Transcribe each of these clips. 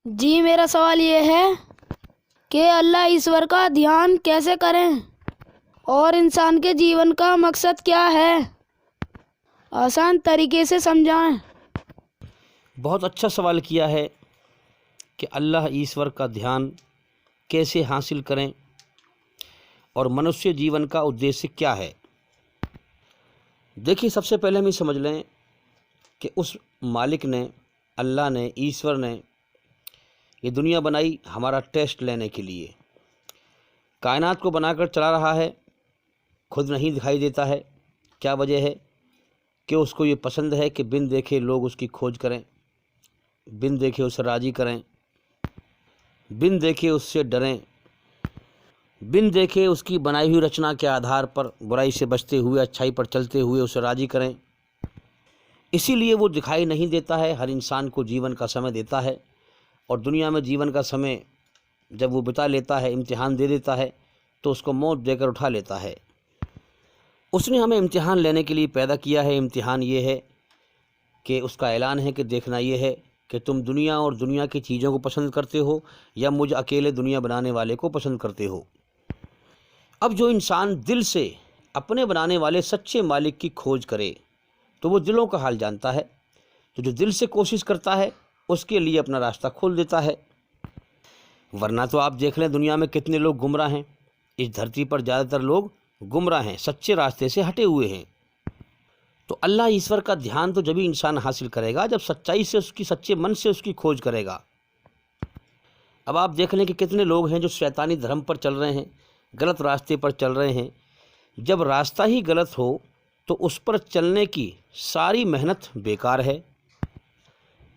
جی میرا سوال یہ ہے کہ اللہ ایشور کا دھیان کیسے کریں اور انسان کے جیون کا مقصد کیا ہے؟ آسان طریقے سے سمجھائیں۔ بہت اچھا سوال کیا ہے کہ اللہ ایشور کا دھیان کیسے حاصل کریں اور منشیہ جیون کا ادیشیہ کیا ہے۔ دیکھیے، سب سے پہلے ہم یہ سمجھ لیں کہ اس مالک نے، اللہ نے، ایشور نے یہ دنیا بنائی ہمارا ٹیسٹ لینے کے لیے۔ کائنات کو بنا کر چلا رہا ہے، خود نہیں دکھائی دیتا ہے۔ کیا وجہ ہے؟ کہ اس کو یہ پسند ہے کہ بن دیکھے لوگ اس کی کھوج کریں، بن دیکھے اسے راضی کریں، بن دیکھے اس سے ڈریں، بن دیکھے اس کی بنائی ہوئی رچنا کے آدھار پر برائی سے بچتے ہوئے اچھائی پر چلتے ہوئے اسے راضی کریں۔ اسی لیے وہ دکھائی نہیں دیتا ہے، ہر انسان کو جیون کا سمے دیتا ہے، اور دنیا میں جیون کا سمے جب وہ بتا لیتا ہے، امتحان دے دیتا ہے، تو اس کو موت دے کر اٹھا لیتا ہے۔ اس نے ہمیں امتحان لینے کے لیے پیدا کیا ہے۔ امتحان یہ ہے کہ اس کا اعلان ہے کہ دیکھنا یہ ہے کہ تم دنیا اور دنیا کی چیزوں کو پسند کرتے ہو یا مجھ اکیلے دنیا بنانے والے کو پسند کرتے ہو۔ اب جو انسان دل سے اپنے بنانے والے سچے مالک کی کھوج کرے تو وہ دلوں کا حال جانتا ہے، تو جو دل سے کوشش کرتا ہے اس کے لیے اپنا راستہ کھول دیتا ہے۔ ورنہ تو آپ دیکھ لیں دنیا میں کتنے لوگ گمراہ ہیں، اس دھرتی پر زیادہ تر لوگ گمراہ ہیں، سچے راستے سے ہٹے ہوئے ہیں۔ تو اللہ ایشور کا دھیان تو جبھی انسان حاصل کرے گا جب سچائی سے سچے من سے اس کی کھوج کرے گا۔ اب آپ دیکھ لیں کہ کتنے لوگ ہیں جو شیطانی دھرم پر چل رہے ہیں، غلط راستے پر چل رہے ہیں۔ جب راستہ ہی غلط ہو تو اس پر چلنے کی ساری محنت بیکار ہے۔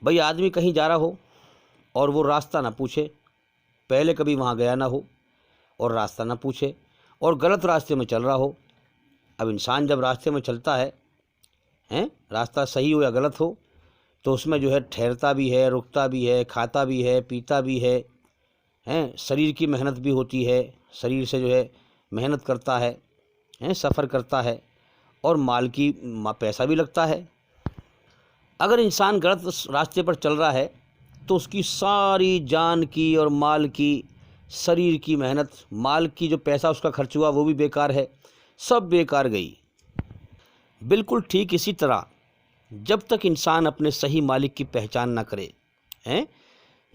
بھئی آدمی کہیں جا رہا ہو اور وہ راستہ نہ پوچھے، پہلے کبھی وہاں گیا نہ ہو اور راستہ نہ پوچھے اور غلط راستے میں چل رہا ہو۔ اب انسان جب راستے میں چلتا ہے، راستہ صحیح ہو یا غلط ہو، تو اس میں جو ہے ٹھہرتا بھی ہے، رکتا بھی ہے، کھاتا بھی ہے، پیتا بھی ہے، شریر کی محنت بھی ہوتی ہے، شریر سے جو ہے محنت کرتا ہے، سفر کرتا ہے، اور مال کی پیسہ بھی لگتا ہے۔ اگر انسان غلط راستے پر چل رہا ہے تو اس کی ساری جان کی اور مال کی، شریر کی محنت، مال کی جو پیسہ اس کا خرچ ہوا وہ بھی بیکار ہے، سب بیکار گئی۔ بالکل ٹھیک اسی طرح جب تک انسان اپنے صحیح مالک کی پہچان نہ کرے،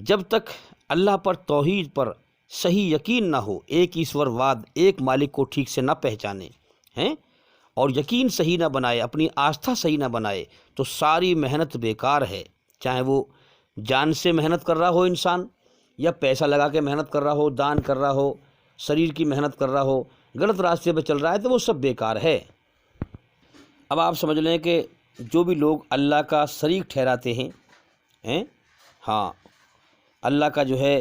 جب تک اللہ پر، توحید پر صحیح یقین نہ ہو، ایک ایشور واد، ایک مالک کو ٹھیک سے نہ پہچانے، اور یقین صحیح نہ بنائے، اپنی آستھا صحیح نہ بنائے، تو ساری محنت بیکار ہے۔ چاہے وہ جان سے محنت کر رہا ہو انسان، یا پیسہ لگا کے محنت کر رہا ہو، دان کر رہا ہو، شریر کی محنت کر رہا ہو، غلط راستے پہ چل رہا ہے تو وہ سب بیکار ہے۔ اب آپ سمجھ لیں کہ جو بھی لوگ اللہ کا شریک ٹھہراتے ہیں، اللہ کا جو ہے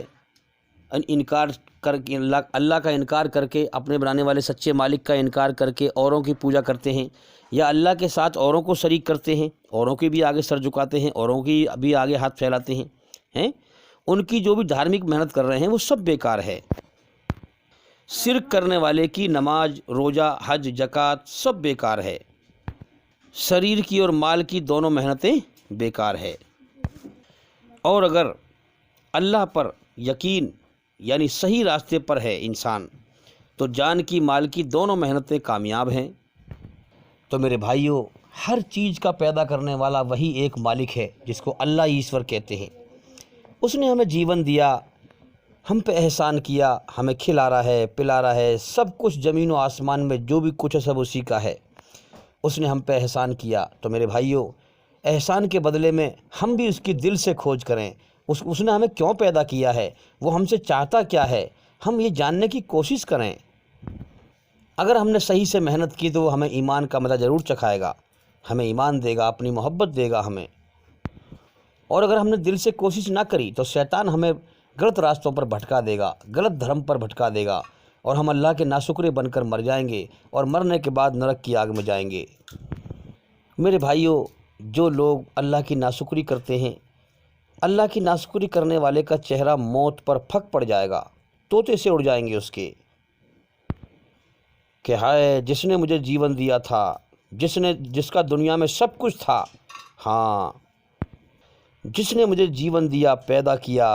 انکار کر کے، اللہ کا انکار کر کے، اپنے بنانے والے سچے مالک کا انکار کر کے اوروں کی پوجا کرتے ہیں، یا اللہ کے ساتھ اوروں کو شریک کرتے ہیں، اوروں کی بھی آگے سر جھکاتے ہیں، اوروں کی بھی آگے ہاتھ پھیلاتے ہیں، ان کی جو بھی دھارمک محنت کر رہے ہیں وہ سب بیکار ہے۔ شرک کرنے والے کی نماز، روزہ، حج، زکوٰۃ سب بیکار ہے۔ شریر کی اور مال کی دونوں محنتیں بیکار ہے۔ اور اگر اللہ پر یقین، یعنی صحیح راستے پر ہے انسان، تو جان کی، مال کی دونوں محنتیں کامیاب ہیں۔ تو میرے بھائیوں، ہر چیز کا پیدا کرنے والا وہی ایک مالک ہے جس کو اللہ ایشور کہتے ہیں۔ اس نے ہمیں جیون دیا، ہم پہ احسان کیا، ہمیں کھلا رہا ہے، پلا رہا ہے، سب کچھ زمین و آسمان میں جو بھی کچھ ہے سب اسی کا ہے۔ اس نے ہم پہ احسان کیا، تو میرے بھائیوں، احسان کے بدلے میں ہم بھی اس کی دل سے کھوج کریں۔ اس نے ہمیں کیوں پیدا کیا ہے، وہ ہم سے چاہتا کیا ہے، ہم یہ جاننے کی کوشش کریں۔ اگر ہم نے صحیح سے محنت کی تو وہ ہمیں ایمان کا مزہ ضرور چکھائے گا، ہمیں ایمان دے گا، اپنی محبت دے گا ہمیں۔ اور اگر ہم نے دل سے کوشش نہ کری تو شیطان ہمیں غلط راستوں پر بھٹکا دے گا، غلط دھرم پر بھٹکا دے گا، اور ہم اللہ کے ناشکرے بن کر مر جائیں گے، اور مرنے کے بعد نرک کی آگ میں جائیں گے۔ میرے بھائیوں، جو لوگ اللہ کی ناشکری کرتے ہیں، اللہ کی ناشکری کرنے والے کا چہرہ موت پر پھک پڑ جائے گا، طوطے سے اڑ جائیں گے اس کے، کہ ہائے جس نے مجھے جیون دیا تھا، جس کا دنیا میں سب کچھ تھا، جس نے مجھے جیون دیا، پیدا کیا،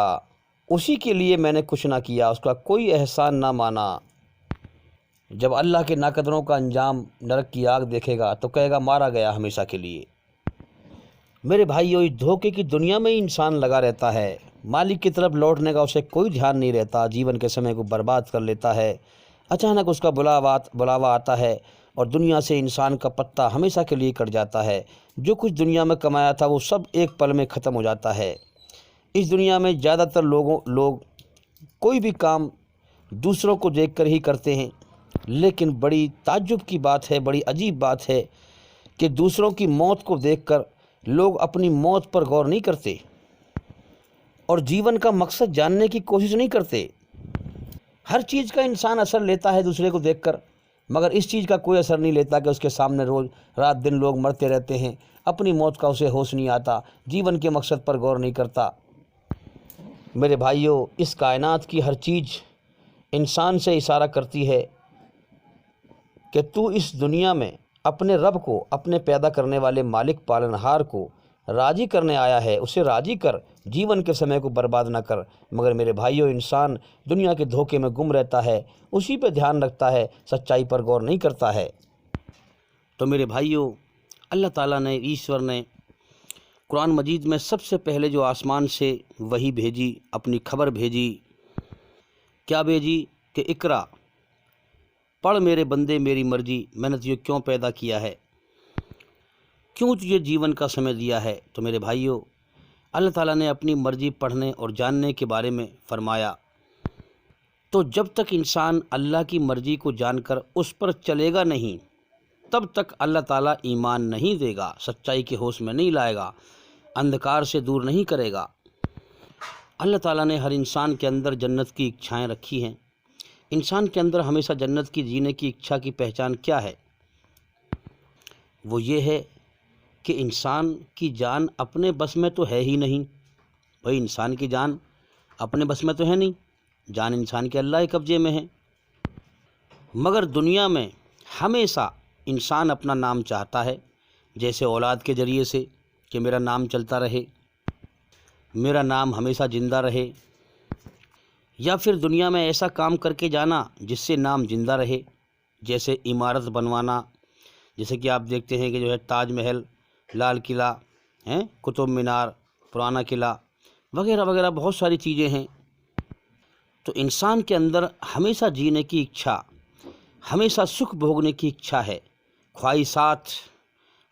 اسی کے لیے میں نے کچھ نہ کیا، اس کا کوئی احسان نہ مانا۔ جب اللہ کے ناقدروں کا انجام نرک کی آگ دیکھے گا تو کہے گا مارا گیا ہمیشہ کے لیے۔ میرے بھائیو، اس دھوکے کی دنیا میں ہی انسان لگا رہتا ہے، مالک کی طرف لوٹنے کا اسے کوئی دھیان نہیں رہتا، جیون کے سمے کو برباد کر لیتا ہے۔ اچانک اس کا بلاوا آتا ہے اور دنیا سے انسان کا پتہ ہمیشہ کے لیے کٹ جاتا ہے۔ جو کچھ دنیا میں کمایا تھا وہ سب ایک پل میں ختم ہو جاتا ہے۔ اس دنیا میں زیادہ تر لوگ کوئی بھی کام دوسروں کو دیکھ کر ہی کرتے ہیں، لیکن بڑی تعجب کی بات ہے، بڑی عجیب بات ہے کہ دوسروں کی موت کو دیکھ کر لوگ اپنی موت پر غور نہیں کرتے اور جیون کا مقصد جاننے کی کوشش نہیں کرتے۔ ہر چیز کا انسان اثر لیتا ہے دوسرے کو دیکھ کر، مگر اس چیز کا کوئی اثر نہیں لیتا کہ اس کے سامنے روز رات دن لوگ مرتے رہتے ہیں، اپنی موت کا اسے ہوش نہیں آتا، جیون کے مقصد پر غور نہیں کرتا۔ میرے بھائیوں، اس کائنات کی ہر چیز انسان سے اشارہ کرتی ہے کہ تو اس دنیا میں اپنے رب کو، اپنے پیدا کرنے والے مالک پالنہار کو راضی کرنے آیا ہے، اسے راضی کر، جیون کے سمے کو برباد نہ کر۔ مگر میرے بھائیوں، انسان دنیا کے دھوکے میں گم رہتا ہے، اسی پہ دھیان رکھتا ہے، سچائی پر غور نہیں کرتا ہے۔ تو میرے بھائیوں، اللہ تعالیٰ نے، ایشور نے قرآن مجید میں سب سے پہلے جو آسمان سے وحی بھیجی، اپنی خبر بھیجی، کیا بھیجی کہ اقرا، پڑھ میرے بندے میری مرضی، میں نے تجھے کیوں پیدا کیا ہے، کیوں تجھے جیون کا سمے دیا ہے۔ تو میرے بھائیوں، اللہ تعالیٰ نے اپنی مرضی پڑھنے اور جاننے کے بارے میں فرمایا، تو جب تک انسان اللہ کی مرضی کو جان کر اس پر چلے گا نہیں، تب تک اللہ تعالیٰ ایمان نہیں دے گا، سچائی کے ہوش میں نہیں لائے گا، اندھکار سے دور نہیں کرے گا۔ اللہ تعالیٰ نے ہر انسان کے اندر جنت کی اچھائیں رکھی ہیں۔ انسان کے اندر ہمیشہ جنت کی جینے کی اچھا کی پہچان کیا ہے؟ وہ یہ ہے کہ انسان کی جان اپنے بس میں تو ہے ہی نہیں۔ بھائی، انسان کی جان اپنے بس میں تو ہے نہیں، جان انسان کے اللہ کے قبضے میں ہے۔ مگر دنیا میں ہمیشہ انسان اپنا نام چاہتا ہے، جیسے اولاد کے ذریعے سے کہ میرا نام چلتا رہے، میرا نام ہمیشہ زندہ رہے، یا پھر دنیا میں ایسا کام کر کے جانا جس سے نام زندہ رہے، جیسے عمارت بنوانا، جیسے کہ آپ دیکھتے ہیں کہ جو ہے تاج محل، لال قلعہ، قطب مینار، پرانا قلعہ وغیرہ وغیرہ بہت ساری چیزیں ہیں۔ تو انسان کے اندر ہمیشہ جینے کی اچھا، ہمیشہ سکھ بھوگنے کی اچھا ہے، خواہشات،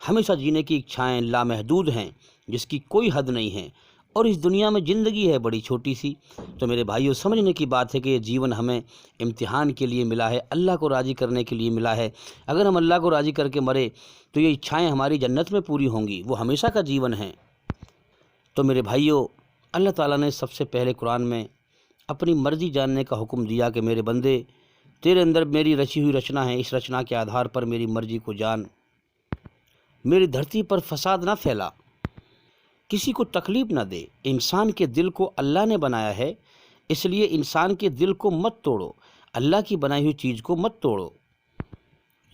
ہمیشہ جینے کی اچھائیں لامحدود ہیں، جس کی کوئی حد نہیں ہے، اور اس دنیا میں زندگی ہے بڑی چھوٹی سی۔ تو میرے بھائیوں، سمجھنے کی بات ہے کہ یہ جیون ہمیں امتحان کے لیے ملا ہے، اللہ کو راضی کرنے کے لیے ملا ہے۔ اگر ہم اللہ کو راضی کر کے مرے تو یہ اچھائیں ہماری جنت میں پوری ہوں گی، وہ ہمیشہ کا جیون ہے۔ تو میرے بھائیوں، اللہ تعالیٰ نے سب سے پہلے قرآن میں اپنی مرضی جاننے کا حکم دیا کہ میرے بندے، تیرے اندر میری رچی ہوئی رچنا ہے، اس رچنا کے آدھار پر میری مرضی کو جان، میری دھرتی پر فساد نہ پھیلا، کسی کو تکلیف نہ دے۔ انسان کے دل کو اللہ نے بنایا ہے، اس لیے انسان کے دل کو مت توڑو، اللہ کی بنائی ہوئی چیز کو مت توڑو۔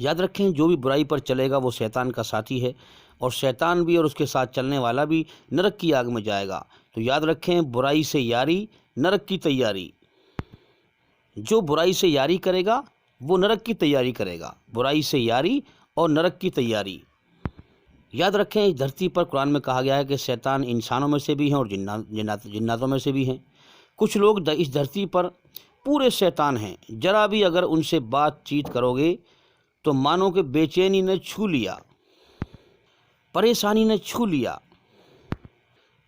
یاد رکھیں، جو بھی برائی پر چلے گا وہ شیطان کا ساتھی ہے، اور شیطان بھی اور اس کے ساتھ چلنے والا بھی نرک کی آگ میں جائے گا۔ تو یاد رکھیں، برائی سے یاری، نرک کی تیاری۔ جو برائی سے یاری کرے گا وہ نرک کی تیاری کرے گا، برائی سے یاری اور نرک کی تیاری۔ یاد رکھیں، اس دھرتی پر قرآن میں کہا گیا ہے کہ شیطان انسانوں میں سے بھی ہیں اور جناتوں میں سے بھی ہیں۔ کچھ لوگ اس دھرتی پر پورے شیطان ہیں، ذرا بھی اگر ان سے بات چیت کرو گے تو مانو کہ بے چینی نے چھو لیا، پریشانی نے چھو لیا۔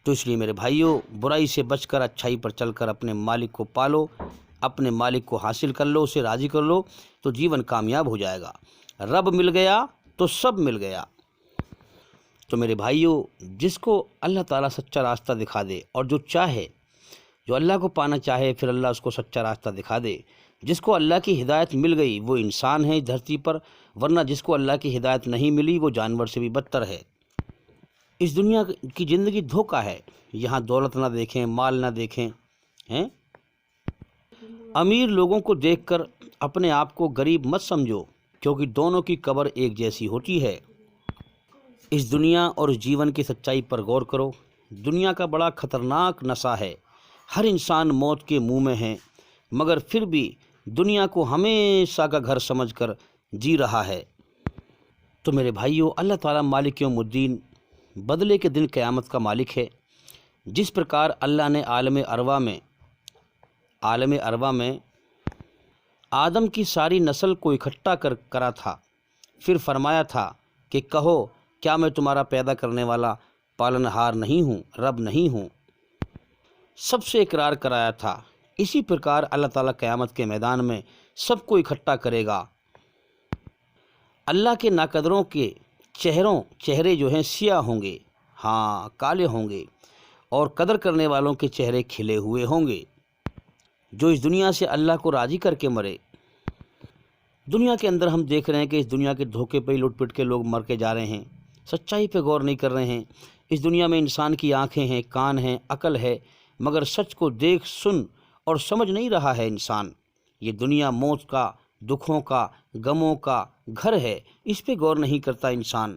تو اس لیے میرے بھائیوں، برائی سے بچ کر اچھائی پر چل کر اپنے مالک کو پالو، اپنے مالک کو حاصل کر لو، اسے راضی کر لو، تو جیون کامیاب ہو جائے گا۔ رب مل گیا تو سب مل گیا۔ تو میرے بھائیوں، جس کو اللہ تعالیٰ سچا راستہ دکھا دے، اور جو چاہے، جو اللہ کو پانا چاہے، پھر اللہ اس کو سچا راستہ دکھا دے۔ جس کو اللہ کی ہدایت مل گئی وہ انسان ہے اس دھرتی پر، ورنہ جس کو اللہ کی ہدایت نہیں ملی وہ جانور سے بھی بدتر ہے۔ اس دنیا کی زندگی دھوکہ ہے، یہاں دولت نہ دیکھیں، مال نہ دیکھیں، امیر لوگوں کو دیکھ کر اپنے آپ کو غریب مت سمجھو، کیونکہ دونوں کی قبر ایک جیسی ہوتی ہے۔ اس دنیا اور اس جیون کی سچائی پر غور کرو۔ دنیا کا بڑا خطرناک نشہ ہے، ہر انسان موت کے منہ میں ہے، مگر پھر بھی دنیا کو ہمیشہ کا گھر سمجھ کر جی رہا ہے۔ تو میرے بھائیوں، اللہ تعالیٰ مالک یوم الدین، بدلے کے دن قیامت کا مالک ہے۔ جس پرکار اللہ نے عالم ارواح میں آدم کی ساری نسل کو اکٹھا کرا تھا، پھر فرمایا تھا کہ کہو کیا میں تمہارا پیدا کرنے والا پالنہار نہیں ہوں، رب نہیں ہوں، سب سے اقرار کرایا تھا، اسی پرکار اللہ تعالیٰ قیامت کے میدان میں سب کو اکٹھا کرے گا۔ اللہ کے ناقدروں کے چہرے جو ہیں سیاہ ہوں گے، ہاں کالے ہوں گے، اور قدر کرنے والوں کے چہرے کھلے ہوئے ہوں گے۔ جو اس دنیا سے اللہ کو راضی کر کے مرے، دنیا کے اندر ہم دیکھ رہے ہیں کہ اس دنیا کے دھوکے پہ لٹ پٹ کے لوگ مر کے جا رہے ہیں، سچائی پہ غور نہیں کر رہے ہیں۔ اس دنیا میں انسان کی آنکھیں ہیں، کان ہیں، عقل ہے، مگر سچ کو دیکھ سن اور سمجھ نہیں رہا ہے انسان۔ یہ دنیا موت کا، دکھوں کا، غموں کا گھر ہے، اس پہ غور نہیں کرتا انسان۔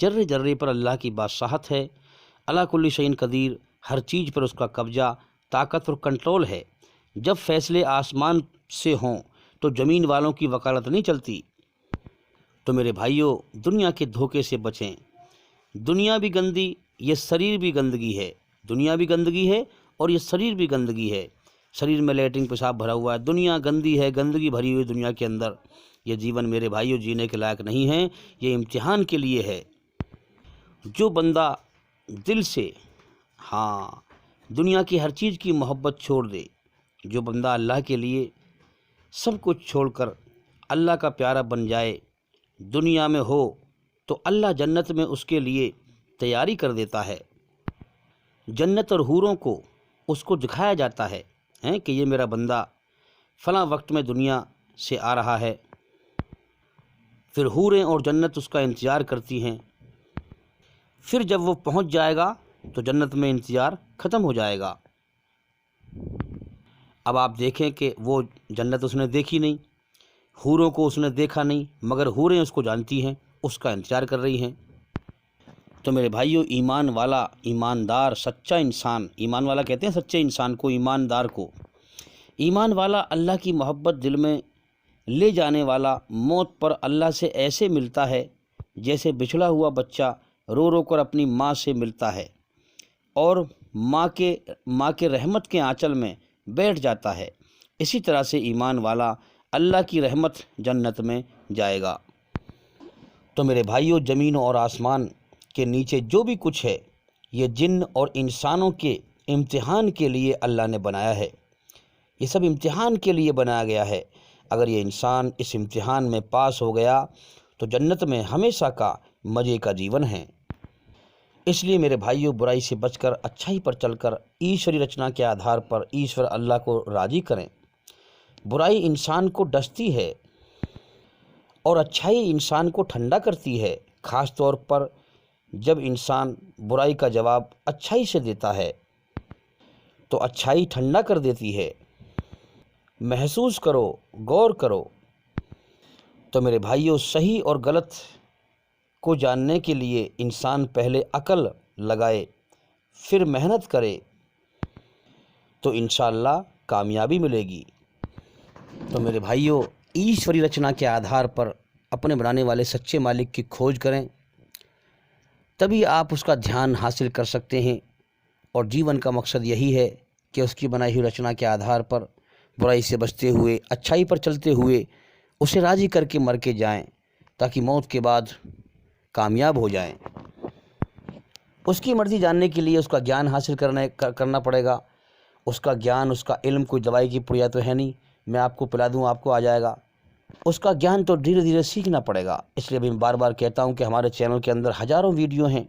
ذرے ذرے پر اللہ کی بادشاہت ہے۔ اللہ کل شیء قدیر، ہر چیز پر اس کا قبضہ، طاقت اور کنٹرول ہے۔ جب فیصلے آسمان سے ہوں تو زمین والوں کی وکالت نہیں چلتی۔ تو میرے بھائیوں، دنیا کے دھوکے سے بچیں۔ دنیا بھی گندی، یہ شریر بھی گندگی ہے۔ دنیا بھی گندگی ہے اور یہ شریر بھی گندگی ہے۔ شریر میں لیٹرنگ پیشاب بھرا ہوا ہے، دنیا گندی ہے، گندگی بھری ہوئی دنیا کے اندر۔ یہ جیون میرے بھائیوں جینے کے لائق نہیں ہے، یہ امتحان کے لیے ہے۔ جو بندہ دل سے دنیا کی ہر چیز کی محبت چھوڑ دے، جو بندہ اللہ کے لیے سب کچھ چھوڑ کر اللہ کا پیارا بن جائے، دنیا میں ہو تو اللہ جنت میں اس کے لیے تیاری کر دیتا ہے۔ جنت اور حوروں کو اس کو دکھایا جاتا ہے کہ یہ میرا بندہ فلاں وقت میں دنیا سے آ رہا ہے۔ پھر حوریں اور جنت اس کا انتظار کرتی ہیں۔ پھر جب وہ پہنچ جائے گا تو جنت میں انتظار ختم ہو جائے گا۔ اب آپ دیکھیں کہ وہ جنت اس نے دیکھی نہیں، حوروں کو اس نے دیکھا نہیں، مگر حوریں اس کو جانتی ہیں، اس کا انتظار کر رہی ہیں۔ تو میرے بھائیوں، ایمان والا، ایماندار، سچا انسان، ایمان والا کہتے ہیں سچے انسان کو، ایماندار کو۔ ایمان والا اللہ کی محبت دل میں لے جانے والا موت پر اللہ سے ایسے ملتا ہے جیسے بچھڑا ہوا بچہ رو رو کر اپنی ماں سے ملتا ہے اور ماں کے رحمت کے آنچل میں بیٹھ جاتا ہے۔ اسی طرح سے ایمان والا اللہ کی رحمت جنت میں جائے گا۔ تو میرے بھائیوں، زمین اور آسمان کے نیچے جو بھی کچھ ہے، یہ جن اور انسانوں کے امتحان کے لیے اللہ نے بنایا ہے۔ یہ سب امتحان کے لیے بنایا گیا ہے۔ اگر یہ انسان اس امتحان میں پاس ہو گیا تو جنت میں ہمیشہ کا مزے کا جیون ہے۔ اس لیے میرے بھائیوں، برائی سے بچ کر اچھائی پر چل کر ایشوری رچنا کے آدھار پر ایشور اللہ کو راضی کریں۔ برائی انسان کو ڈستی ہے اور اچھائی انسان کو ٹھنڈا کرتی ہے، خاص طور پر جب انسان برائی کا جواب اچھائی سے دیتا ہے تو اچھائی ٹھنڈا کر دیتی ہے۔ محسوس کرو، غور کرو۔ تو میرے بھائیوں، صحیح اور غلط کو جاننے کے لیے انسان پہلے عقل لگائے، پھر محنت کرے تو انشاءاللہ کامیابی ملے گی۔ تو میرے بھائیوں، ایشوری رچنا کے آدھار پر اپنے بنانے والے سچے مالک کی کھوج کریں، تبھی آپ اس کا دھیان حاصل کر سکتے ہیں۔ اور جیون کا مقصد یہی ہے کہ اس کی بنائی ہوئی رچنا کے آدھار پر برائی سے بچتے ہوئے، اچھائی پر چلتے ہوئے اسے راضی کر کے مر کے جائیں، تاکہ موت کے بعد کامیاب ہو جائیں۔ اس کی مرضی جاننے کے لیے اس کا گیان حاصل کرنا پڑے گا۔ اس کا گیان، اس کا علم کوئی دوائی کی پڑیا تو ہے نہیں، میں آپ کو پلا دوں آپ کو آ جائے گا۔ اس کا گیان تو دھیرے دھیرے سیکھنا پڑے گا۔ اس لیے میں بار بار کہتا ہوں کہ ہمارے چینل کے اندر ہزاروں ویڈیو ہیں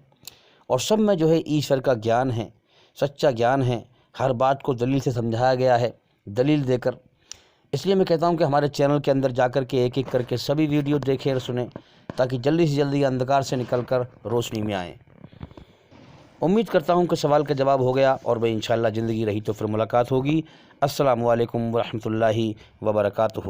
اور سب میں جو ہے ایشور کا گیان ہے، سچا گیان ہے، ہر بات کو دلیل سے سمجھایا گیا ہے، دلیل دے کر۔ اس لیے میں کہتا ہوں کہ ہمارے چینل کے اندر جا کر کے ایک ایک کر کے سبھی ویڈیو دیکھیں اور سنیں، تاکہ جلدی سے جلدی اندھکار سے نکل کر روشنی میں آئیں۔ امید کرتا ہوں کہ سوال کا جواب ہو گیا، اور انشاءاللہ زندگی رہی تو پھر ملاقات ہوگی۔ السلام علیکم ورحمۃ اللہ وبرکاتہ۔